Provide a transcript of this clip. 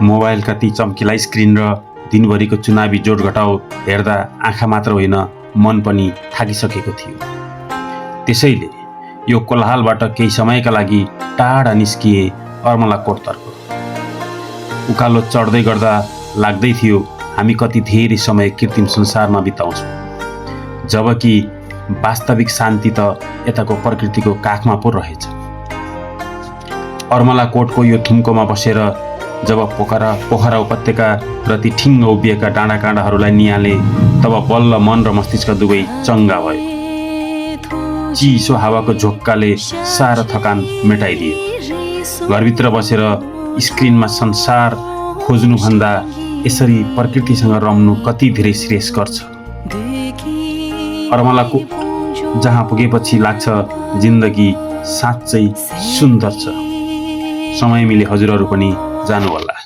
मोबाइलका ती चम्किला स्क्रिन र दिनभरिको चुनावी जोड घटाउ हेर्दा आँखा मात्र होइन मन पनि थाकिसकेको थियो। त्यसैले यो कोलाहलबाट केही समयका लागि टाढा निस्किए अर्मला कोटतर्फ। उकालो चढ्दै गर्दा लाग्दै थियो हामी कति धेरै समय कृत्रिम संसारमा बिताउँछौँ, जबकि वास्तविक शान्ति त यताको प्रकृतिको काखमा पो रहेछ। अर्मला कोटको यो थुम्कोमा बसेर जब पोखरा उपत्यका प्रति ठिङ्ग उभिएका डाँडाकाँडाहरूलाई निहाले तब बल्ल मन र मस्तिष्क दुवै चङ्गा भयो। चिसो हावाको झोक्काले सारो थकान मेटाइदियो। घरभित्र बसेर स्क्रिनमा संसार खोज्नुभन्दा यसरी प्रकृतिसँग रम्नु कति धेरै श्रेयस्कर छ। अर्मलाको जहाँ पुगेपछि लाग्छ जिन्दगी साँच्चै सुन्दर छ। समय मिले हजुरहरू पनि जानु होला।